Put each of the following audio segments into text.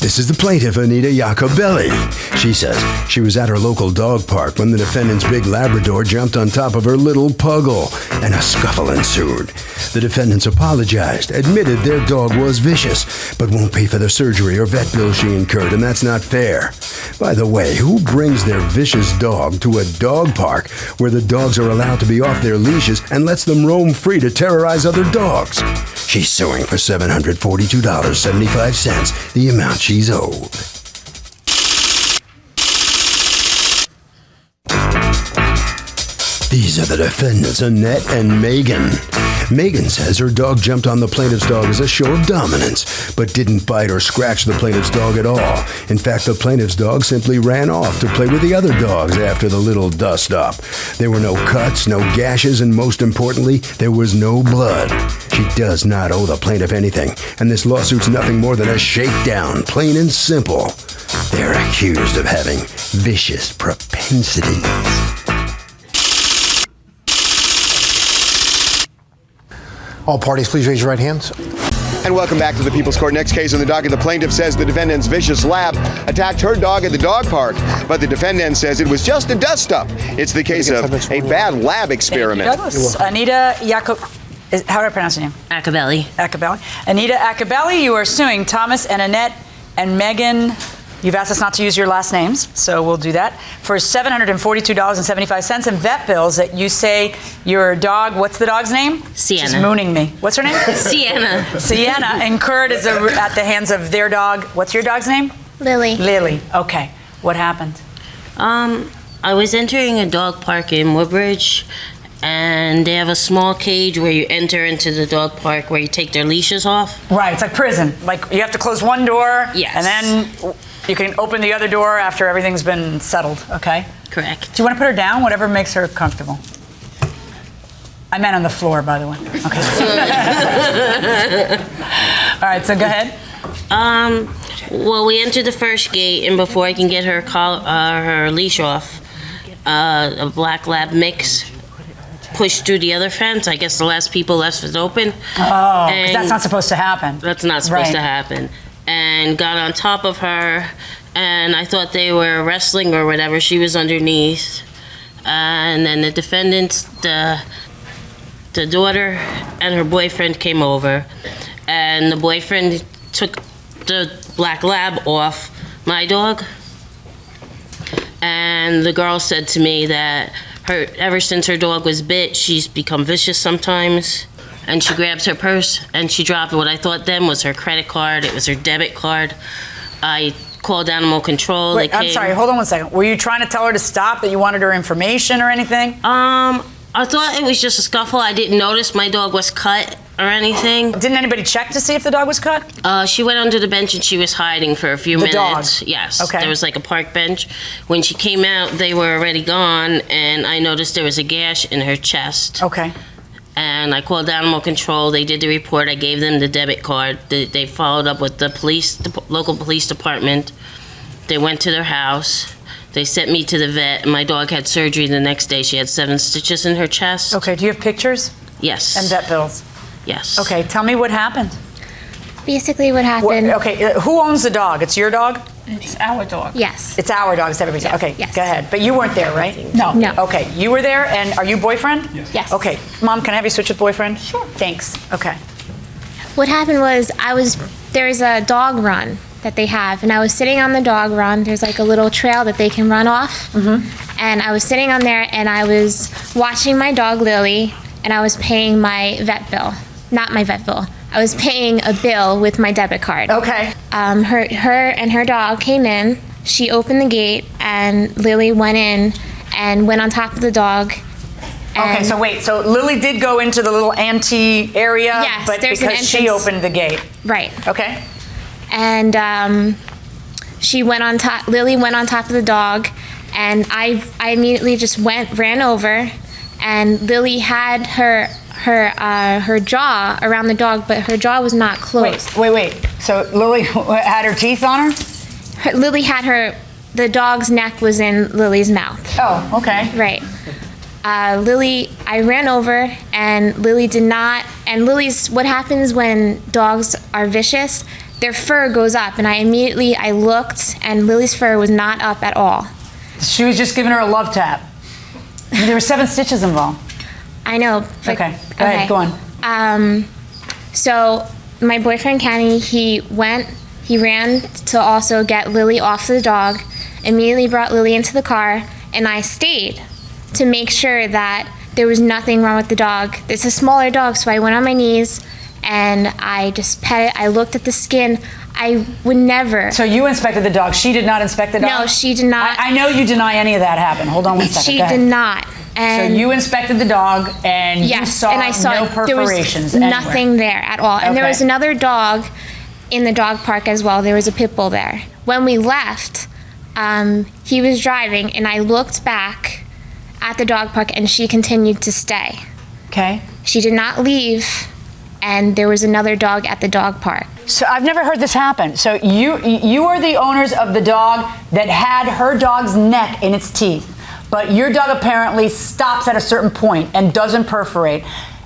This is the plaintiff, Anita Iacobelli. She says she was at her local dog park when the defendant's big Labrador jumped on top of her little Puggle, and a scuffle ensued. The defendants apologized, admitted their dog was vicious, but won't pay for the surgery or vet bill she incurred, and that's not fair. By the way, who brings their vicious dog to a dog park where the dogs are allowed to be off their leashes and lets them roam free to terrorize other dogs? She's suing for $742.75, the amount she's owed. These are the defendants, Annette and Megan. Megan says her dog jumped on the plaintiff's dog as a show of dominance, but didn't bite or scratch the plaintiff's dog at all. In fact, the plaintiff's dog simply ran off to play with the other dogs after the little dust-up. There were no cuts, no gashes, and most importantly, there was no blood. She does not owe the plaintiff anything, and this lawsuit's nothing more than a shakedown, plain and simple. They're accused of having vicious propensities. All parties, please raise your right hands. And welcome back to the People's Court. Next case on the docket, the plaintiff says the defendant's vicious lab attacked her dog at the dog park, but the defendant says it was just a dust-up. It's the case of a bad lab experiment. Anita how do I pronounce your name? Iacobelli. Iacobelli. Anita Iacobelli, you are suing Thomas and Annette and Megan. You've asked us not to use your last names, so we'll do that, for $742.75 in vet bills that you say your dog, what's the dog's name? Sienna. She's mooning me. What's her name? Sienna. Sienna incurred at the hands of their dog. What's your dog's name? Lily. Lily. Okay. What happened? I was entering a dog park in Woodbridge, and they have a small cage where you enter into the dog park where you take their leashes off. Right. It's like prison. Like you have to close one door. Yes. And then you can open the other door after everything's been settled, okay? Correct. Do you want to put her down? Whatever makes her comfortable. I meant on the floor, by the way. Okay. All right, so go ahead. Well, we entered the first gate, and before I can get her her leash off, a black lab mix pushed through the other fence. I guess the last people left it open. Oh, because that's not supposed to happen. That's not supposed to happen. And got on top of her, and I thought they were wrestling or whatever. She was underneath. And then the defendants, the daughter and her boyfriend came over, and the boyfriend took the black lab off my dog. And the girl said to me that ever since her dog was bit, she's become vicious sometimes. And she grabs her purse and she dropped what I thought then was her credit card. It was her debit card. I called animal control. Wait, I'm sorry, hold on one second. Were you trying to tell her to stop, that you wanted her information or anything? I thought it was just a scuffle. I didn't notice my dog was cut or anything. Didn't anybody check to see if the dog was cut? She went under the bench and she was hiding for a few minutes. Dog? Yes. Okay. There was like a park bench. When she came out, they were already gone, and I noticed there was a gash in her chest. Okay. And I called animal control. They did the report. I gave them the debit card. They followed up with the police, the local police department. They went to their house. They sent me to the vet. My dog had surgery the next day. She had 7 stitches in her chest. Okay, do you have pictures? Yes. And vet bills? Yes. Okay, tell me what happened. Basically what happened... Who owns the dog? It's your dog? It's our dog. Yes. It's our dog, it's everybody's dog. Okay, Yes. go ahead. But you weren't there, right? No. No. Okay, you were there, and are you boyfriend? Yes. Okay, Mom, can I have you switch with boyfriend? Sure. Thanks. Okay. What happened was there's a dog run that they have, and I was sitting on the dog run. There's like a little trail that they can run off. Mm-hmm. And I was sitting on there, and I was watching my dog, Lily, and I was paying my vet bill. Not my vet bill. I was paying a bill with my debit card. Okay. Her and her dog came in. She opened the gate, and Lily went in and went on top of the dog. Okay, so wait. So Lily did go into the little ante area, Yes, but there's an because she entrance. opened the gate. Right. Okay. And she went on top. Lily went on top of the dog, and I immediately just ran over, and Lily had her jaw around the dog, but her jaw was not closed. Wait. So Lily had her teeth on her? Lily had the dog's neck was in Lily's mouth. Oh, okay. Right. Lily, I ran over, and Lily did not, and what happens when dogs are vicious, their fur goes up, and I looked, and Lily's fur was not up at all. She was just giving her a love tap. There were 7 stitches involved. I know. But, okay, go ahead, go on. So my boyfriend Kenny, he ran to also get Lily off the dog, immediately brought Lily into the car, and I stayed to make sure that there was nothing wrong with the dog. It's a smaller dog, so I went on my knees and I just pet it. I looked at the skin. I would never. So you inspected the dog. She did not inspect the dog? No, she did not. I know you deny any of that happened. Hold on one second. She did not. And so you inspected the dog and you saw, and I saw no perforations there was nothing there at all. And there was another dog in the dog park as well. There was a pit bull there. When we left, he was driving, and I looked back at the dog park, and she continued to stay. Okay. She did not leave, and there was another dog at the dog park. So I've never heard this happen. So you are the owners of the dog that had her dog's neck in its teeth, but your dog apparently stops at a certain point and doesn't perforate.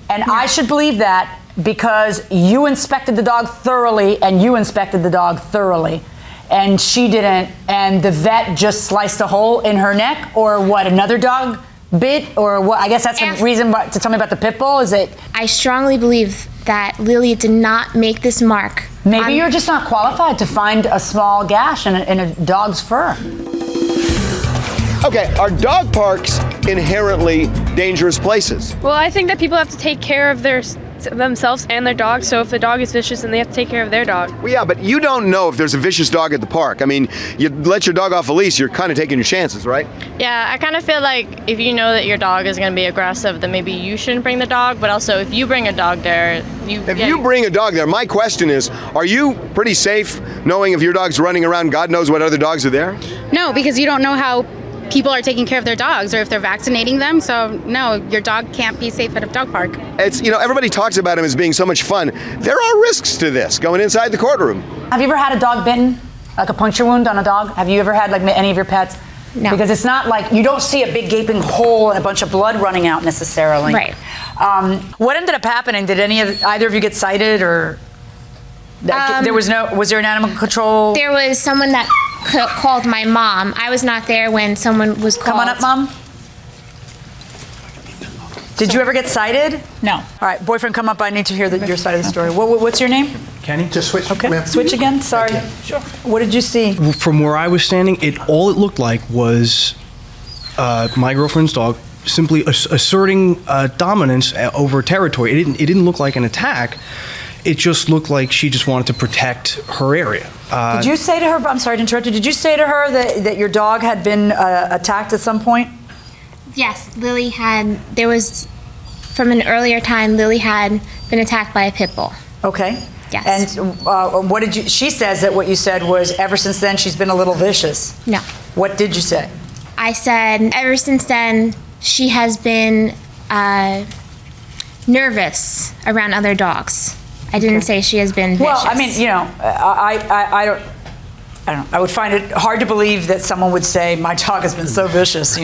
And I should believe that because you inspected the dog thoroughly and you inspected the dog thoroughly. And she didn't, and the vet just sliced a hole in her neck, or what, another dog bit, or what? I guess that's the reason to tell me about the pit bull, is it? I strongly believe that Lily did not make this mark. Maybe you're just not qualified to find a small gash in a dog's fur. Okay, are dog parks inherently dangerous places? Well, I think that people have to take care of themselves and their dog, so if the dog is vicious, then they have to take care of their dog. Well, yeah, but you don't know if there's a vicious dog at the park. I mean, you let your dog off a lease, you're kind of taking your chances, right? Yeah, I kind of feel like if you know that your dog is going to be aggressive, then maybe you shouldn't bring the dog, but also if you bring a dog there, If you bring a dog there, my question is, are you pretty safe knowing if your dog's running around, God knows what other dogs are there? No, because you don't know how people are taking care of their dogs or if they're vaccinating them. So no, your dog can't be safe at a dog park. It's, everybody talks about him as being so much fun. There are risks to this going inside the courtroom. Have you ever had a dog bitten? Like a puncture wound on a dog? Have you ever had like any of your pets? No. Because it's not like, you don't see a big gaping hole and a bunch of blood running out necessarily. Right. What ended up happening? Did either of you get cited, or was there an animal control? There was someone that called my mom. I was not there when someone was called. Come on up, Mom. Did you ever get cited? No. All right, boyfriend, come up. I need to hear your side of the story. What's your name? Kenny, just switch. Okay, ma'am. switch again. Sorry. Sure. What did you see? From where I was standing, all it looked like was my girlfriend's dog simply asserting dominance over territory. It didn't look like an attack. It just looked like she just wanted to protect her area. Did you say to her, I'm sorry to interrupt you, did you say to her that your dog had been attacked at some point? Yes, there was, from an earlier time, Lily had been attacked by a pit bull. Okay. Yes. And she says that what you said was ever since then she's been a little vicious. No. What did you say? I said ever since then she has been nervous around other dogs. I didn't say she has been vicious. Well, I mean, I don't know. I would find it hard to believe that someone would say my dog has been so vicious,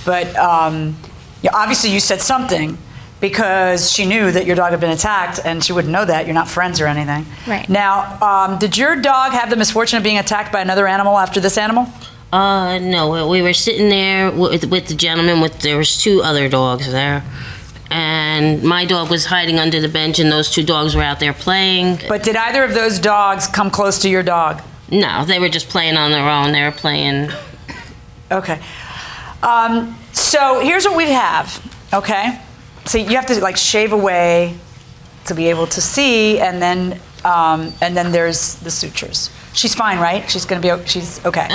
But obviously you said something because she knew that your dog had been attacked, and she wouldn't know that. You're not friends or anything. Right. Now, did your dog have the misfortune of being attacked by another animal after this animal? No. We were sitting there with the gentleman. There was 2 other dogs there. And my dog was hiding under the bench, and those 2 dogs were out there playing. But did either of those dogs come close to your dog? No, they were just playing on their own. They were playing. Okay. So here's what we have, okay? So you have to shave away to be able to see, and then there's the sutures. She's fine, right? She's okay.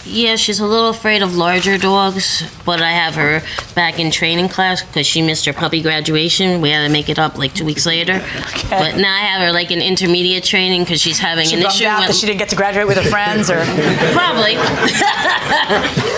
Yeah, she's a little afraid of larger dogs, but I have her back in training class because she missed her puppy graduation. We had to make it up 2 weeks later. Okay. But now I have her in intermediate training because she's having an issue. That she didn't get to graduate with her friends, or probably.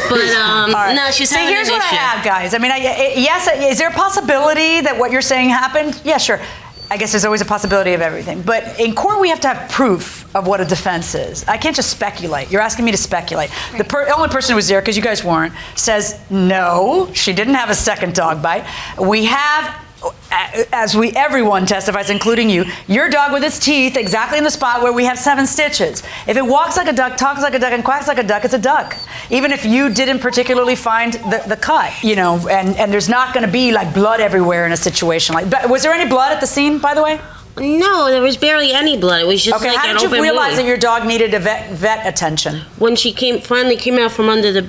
But right. no, she's having an issue. Here's what I have, guys. I mean, yes, is there a possibility that what you're saying happened? Yeah, sure. I guess there's always a possibility of everything. But in court, we have to have proof of what a defense is. I can't just speculate. You're asking me to speculate. Right. The only person who was there, because you guys weren't, says, no, she didn't have a second dog bite. We have as everyone testifies, including you, your dog with its teeth exactly in the spot where we have 7 stitches. If it walks like a duck, talks like a duck, and quacks like a duck, it's a duck. Even if you didn't particularly find the cut, and there's not going to be like blood everywhere in a situation like that. Was there any blood at the scene, by the way? No, there was barely any blood. It was just okay, like how an did you open realize wound. that your dog needed a vet attention? When she finally came out from under the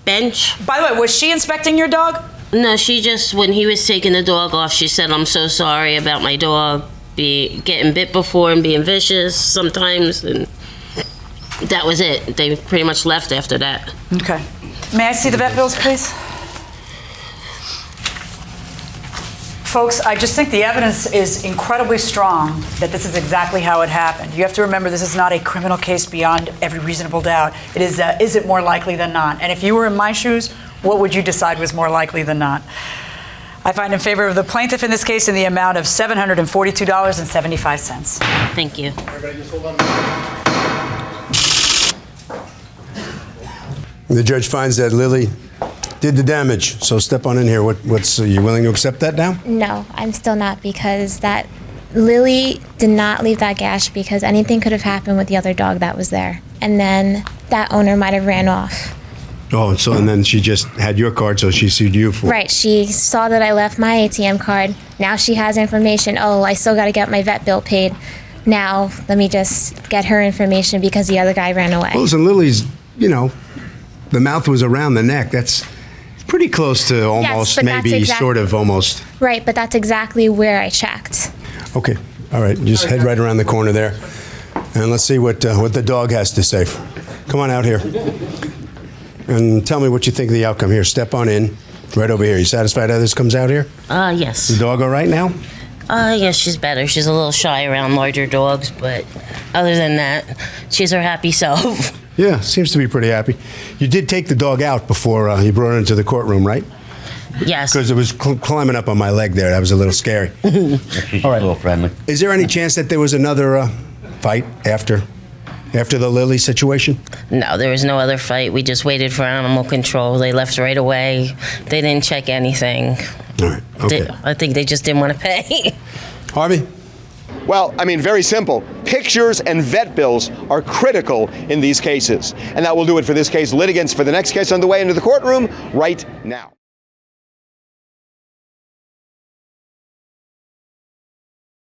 bench. By the way, was she inspecting your dog? No, she just, when he was taking the dog off, she said, "I'm so sorry about my dog getting bit before and being vicious sometimes," and that was it. They pretty much left after that. Okay. May I see the vet bills, please? Folks, I just think the evidence is incredibly strong that this is exactly how it happened. You have to remember this is not a criminal case beyond every reasonable doubt. It is it more likely than not? And if you were in my shoes, what would you decide was more likely than not? I find in favor of the plaintiff in this case in the amount of $742.75. Thank you. Everybody just hold on. The judge finds that Lily did the damage, so step on in here. What's are you willing to accept that now? No, I'm still not, because that Lily did not leave that gash because anything could have happened with the other dog that was there. And then that owner might have ran off. Oh, so and then she just had your card, so she sued you for it. Right, she saw that I left my ATM card. Now she has information. Oh, I still got to get my vet bill paid. Now let me just get her information because the other guy ran away. Well, listen, Lily's, the mouth was around the neck. That's pretty close to almost, but that's maybe, sort of, almost. Right, but that's exactly where I checked. Okay, all right, just head right around the corner there. And let's see what the dog has to say. Come on out here. And tell me what you think of the outcome here. Step on in, right over here. You satisfied how this comes out here? Yes. The dog all right now? Yes, she's better. She's a little shy around larger dogs, but other than that, she's her happy self. Yeah, seems to be pretty happy. You did take the dog out before you brought her into the courtroom, right? Yes. Because it was climbing up on my leg there. That was a little scary. She's All right. a little friendly. Is there any chance that there was another fight after the Lily situation? No, there was no other fight. We just waited for animal control. They left right away. They didn't check anything. All right, okay. I think they just didn't want to pay. Harvey? Well, I mean, very simple. Pictures and vet bills are critical in these cases. And that will do it for this case. Litigants for the next case on the way into the courtroom right now.